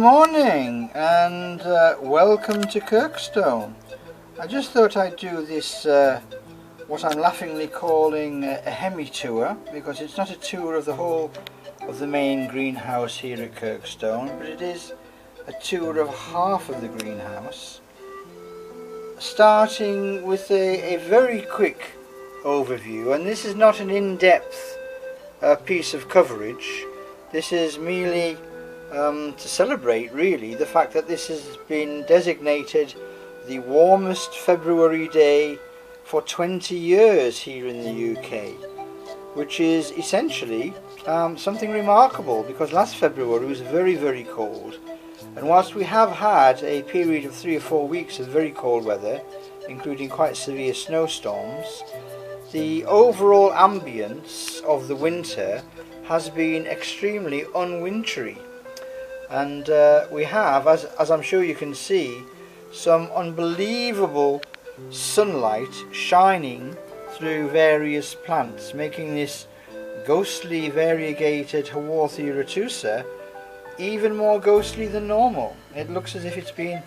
morning and welcome to Kirkstone. I just thought I'd do this what I'm laughingly calling a hemi-tour, because it's not a tour of the whole of the main greenhouse here at Kirkstone, but it is a tour of half of the greenhouse, starting with a very quick overview. And this is not an in-depth piece of coverage. This is merely to celebrate really the fact that this has been designated the warmest February day for 20 years here in the UK, which is essentially something remarkable, because last February was very cold, and whilst we have had a period of 3 or 4 weeks of very cold weather, including quite severe snowstorms, the overall ambience of the winter has been extremely unwintery. And we have, as I'm sure you can see, some unbelievable sunlight shining through various plants, making this ghostly variegated Haworthia retusa even more ghostly than normal. It looks as if it's been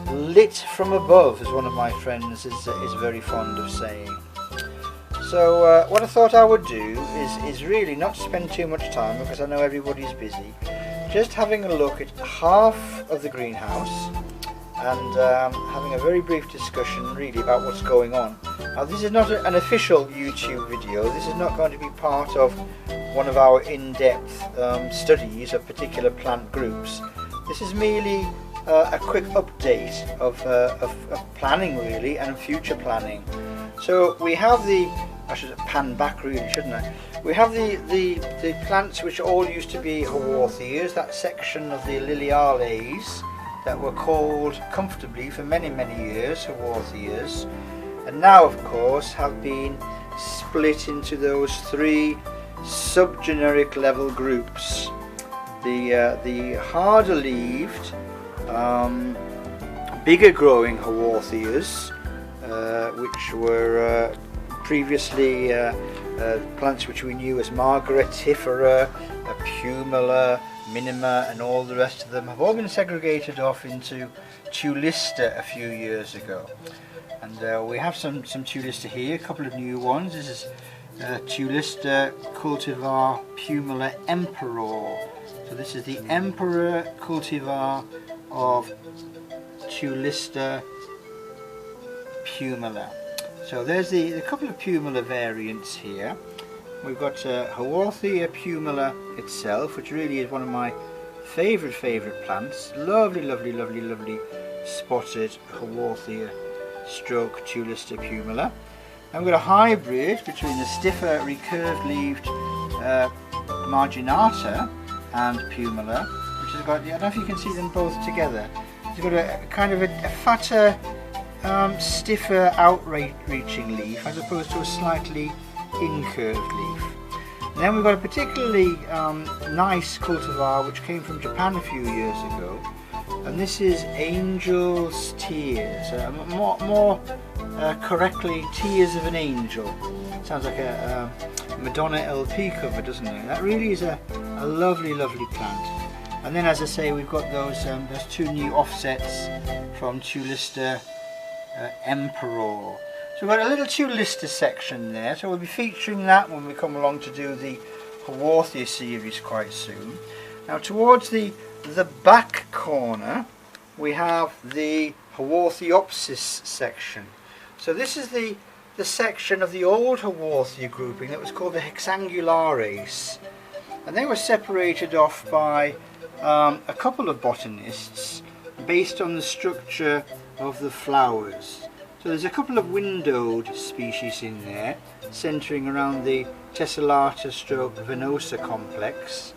lit from above, as one of my friends is very fond of saying. So what I thought I would do is really not spend too much time, because I know everybody's busy, just having a look at half of the greenhouse and having a very brief discussion really about what's going on. Now, this is not an official YouTube video. This is not going to be part of one of our in-depth studies of particular plant groups. This is merely a quick update of planning really, and future planning. So we have I should pan back really, shouldn't I? We have the plants which all used to be Haworthias, that section of the Liliales that were called comfortably for many years Haworthias, and now of course have been split into those 3 subgeneric level groups. The harder leaved, bigger growing Haworthias, which were previously plants which we knew as Margaritifera, Pumila, Minima, and all the rest of them have all been segregated off into Tulista a few years ago. And we have some Tulista here, a couple of new ones. This is Tulista cultivar Pumila Emperor. So this is the Emperor cultivar of Tulista Pumila. So there's the couple of Pumila variants here. We've got Haworthia Pumila itself, which really is one of my favourite plants. Lovely spotted Haworthia stroke Tulista Pumila. And we've got a hybrid between the stiffer recurved leaved Marginata and Pumila, which has got, I don't know if you can see them both together. It's got a kind of a fatter, stiffer outreaching leaf as opposed to a slightly incurved leaf. And then we've got a particularly nice cultivar which came from Japan a few years ago, and this is Angel's Tears, more correctly Tears of an Angel. Sounds like a Madonna LP cover, doesn't it? That really is a lovely plant. And then, as I say, we've got those 2 new offsets from Tulista Emperor. So we've got a little Tulista section there, so we'll be featuring that when we come along to do the Haworthia series quite soon. Now, towards the back corner we have the Haworthiopsis section. So this is the section of the old Haworthia grouping that was called the Hexangulares, and they were separated off by a couple of botanists based on the structure of the flowers. So there's a couple of windowed species in there, centering around the tessellata stroke venosa complex.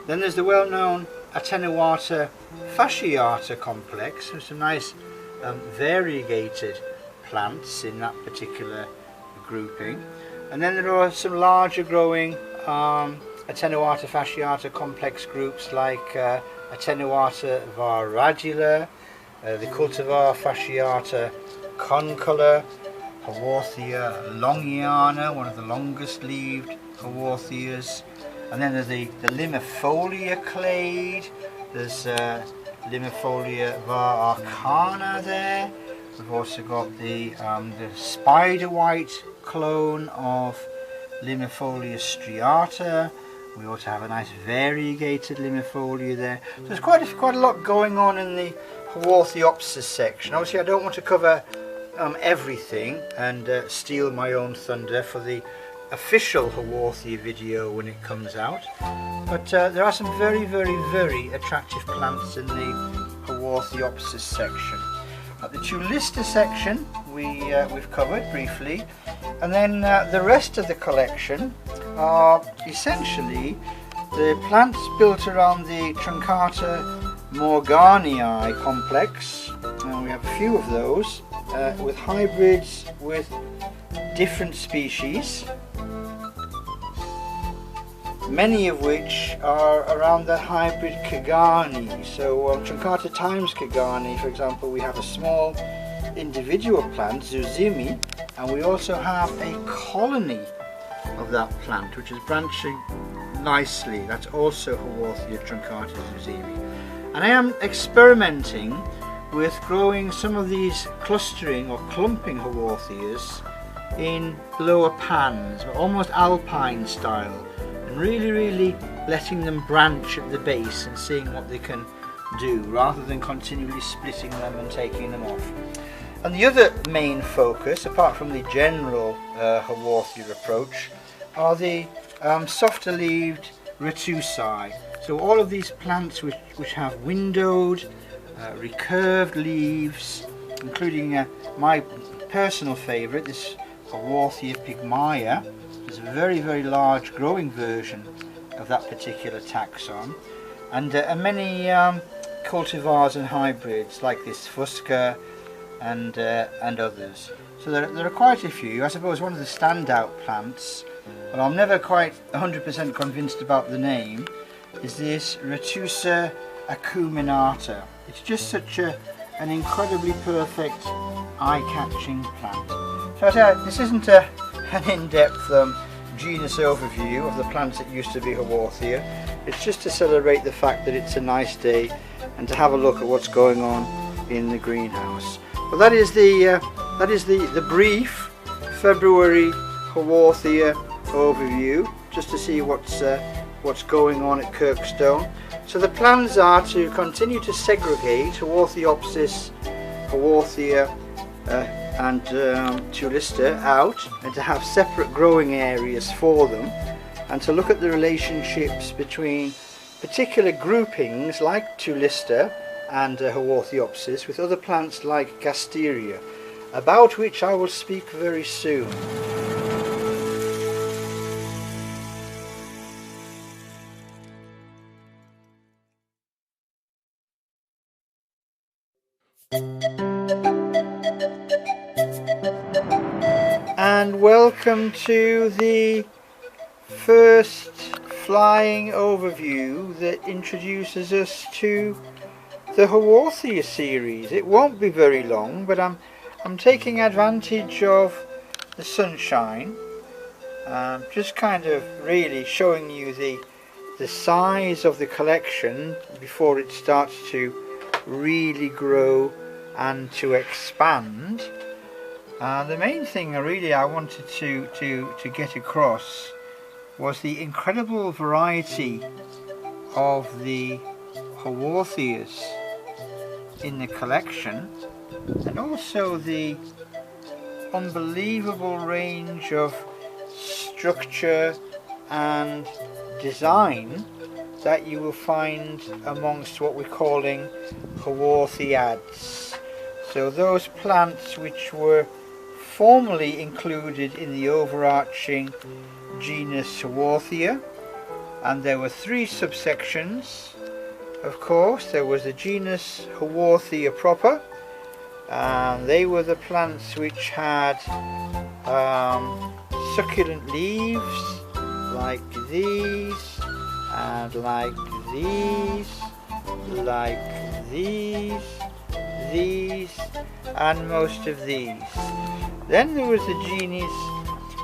Then there's the well-known Attenuata fasciata complex, with some nice variegated plants in that particular grouping. And then there are some larger growing Attenuata fasciata complex groups like Attenuata varradula, the cultivar Fasciata concolor, Haworthia longiana, one of the longest leaved Haworthias, and then there's the Limifolia clade, there's Limifolia var arcana there. We've also got the spider white clone of Limifolia striata. We also have a nice variegated Limifolia there. So there's quite a lot going on in the Haworthiopsis section. Obviously I don't want to cover everything and steal my own thunder for the official Haworthia video when it comes out. But there are some very attractive plants in the Haworthiopsis section. At the Tulista section we've covered briefly, and then the rest of the collection are essentially the plants built around the Truncata Morganii complex, and we have a few of those with hybrids with different species, many of which are around the hybrid Kagani. So Truncata times Kagani, for example, we have a small individual plant, Zuzimi, and we also have a colony of that plant which is branching nicely. That's also Haworthia Truncata Zuzimi. And I am experimenting with growing some of these clustering or clumping Haworthias in lower pans, almost alpine style, and really letting them branch at the base and seeing what they can do, rather than continually splitting them and taking them off. And the other main focus, apart from the general Haworthia approach, are the softer leaved Retusae. So all of these plants which have windowed, recurved leaves, including my personal favourite, this Haworthia pygmaea. There's a very large growing version of that particular taxon, and many cultivars and hybrids like this Fusca and others. So there are quite a few. I suppose one of the standout plants, but I'm never quite 100% convinced about the name, is this Retusa acuminata. It's just such an incredibly perfect eye-catching plant. So this isn't an in-depth genus overview of the plants that used to be Haworthia. It's just to celebrate the fact that it's a nice day and to have a look at what's going on in the greenhouse. But that is the brief February Haworthia overview, just to see what's going on at Kirkstone. So the plans are to continue to segregate Haworthiopsis, Haworthia and Tulista out, and to have separate growing areas for them, and to look at the relationships between particular groupings like Tulista and Haworthiopsis with other plants like Gasteria, about which I will speak very soon. And welcome to the first flying overview that introduces us to the Haworthia series. It won't be very long, but I'm taking advantage of the sunshine, just kind of really showing you the size of the collection before it starts to really grow and to expand. The main thing I wanted to get across was the incredible variety of the Haworthias in the collection, and also the unbelievable range of structure and design that you will find amongst what we're calling Haworthiads. So those plants which were formerly included in the overarching genus Haworthia, and there were three subsections. Of course, there was the genus Haworthia proper, and they were the plants which had succulent leaves like these, and like these, like these, and most of these. Then there was the genus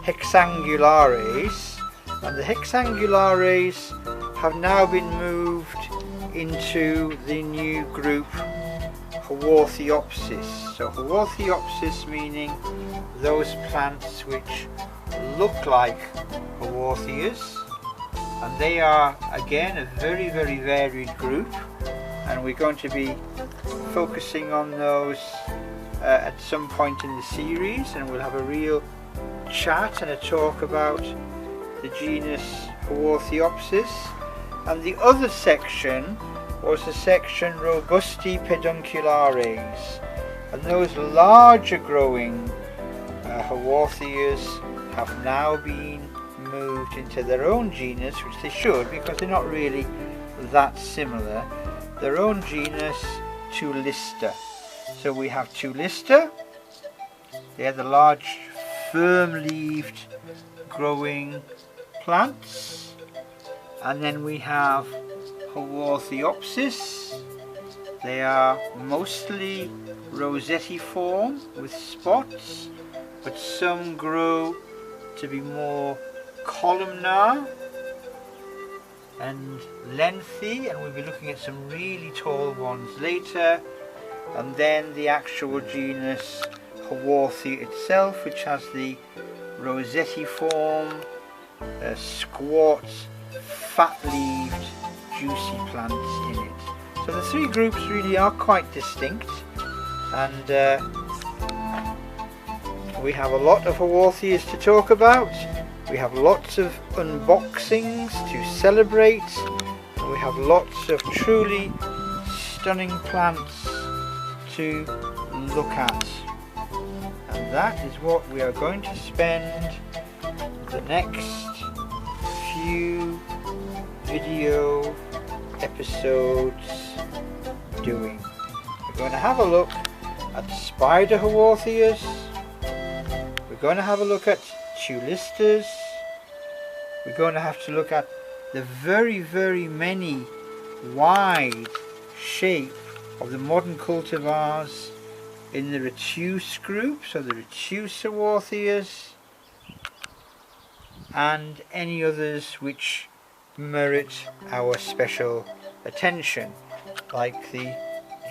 Hexangulares, and the Hexangulares have now been moved into the new group Haworthiopsis. So Haworthiopsis meaning those plants which look like Haworthias, and they are again a very varied group, and we're going to be focusing on those at some point in the series, and we'll have a real chat and a talk about the genus Haworthiopsis. And the other section was the section Robusti pedunculares, and those larger growing Haworthias have now been moved into their own genus, which they should, because they're not really that similar, their own genus Tulista. So we have Tulista, they're the large firm-leaved growing plants, and then we have Haworthiopsis. They are mostly rosetiform with spots, but some grow to be more columnar and lengthy, and we'll be looking at some really tall ones later. And then the actual genus Haworthia itself, which has the rosetiform, squat, fat-leaved, juicy plants in it. So the three groups really are quite distinct, and we have a lot of Haworthias to talk about. We have lots of unboxings to celebrate. We have lots of truly stunning plants to look at, and that is what we are going to spend the next few video episodes doing. We're going to have a look at spider Haworthias, we're going to have a look at Tulistas, we're going to have to look at the very many wide shape of the modern cultivars in the Retuse group, so the Retuse Haworthias, and any others which merit our special attention, like the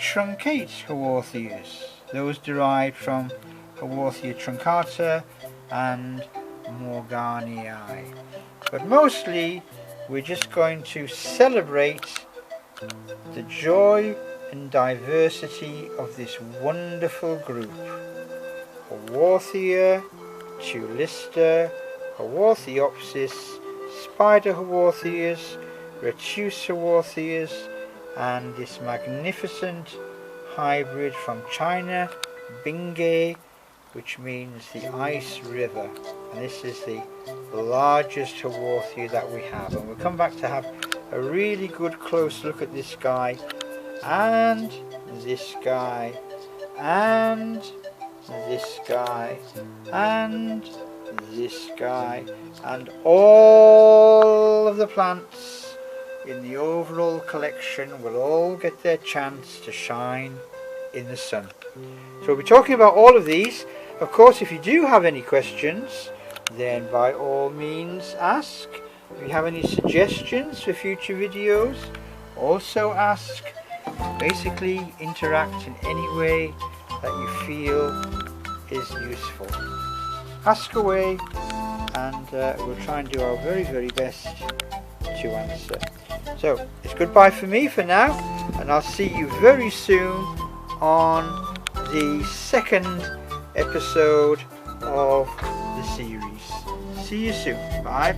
truncate Haworthias, those derived from Haworthia truncata and Morganii. But mostly we're just going to celebrate the joy and diversity of this wonderful group: Haworthia, Tulista, Haworthiopsis, spider Haworthias, Retuse Haworthias, and this magnificent hybrid from China, Bingay, which means the ice river. And this is the largest Haworthia that we have, and we'll come back to have a really good close look at this guy, and this guy, and this guy, and this guy, and all of the plants in the overall collection will all get their chance to shine in the sun. So we'll be talking about all of these. Of course, if you do have any questions, then by all means ask. If you have any suggestions for future videos, also ask. Basically interact in any way that you feel is useful. Ask away, and we'll try and do our very best to answer. So it's goodbye for me for now, and I'll see you very soon on the second episode of the series. See you soon. Bye.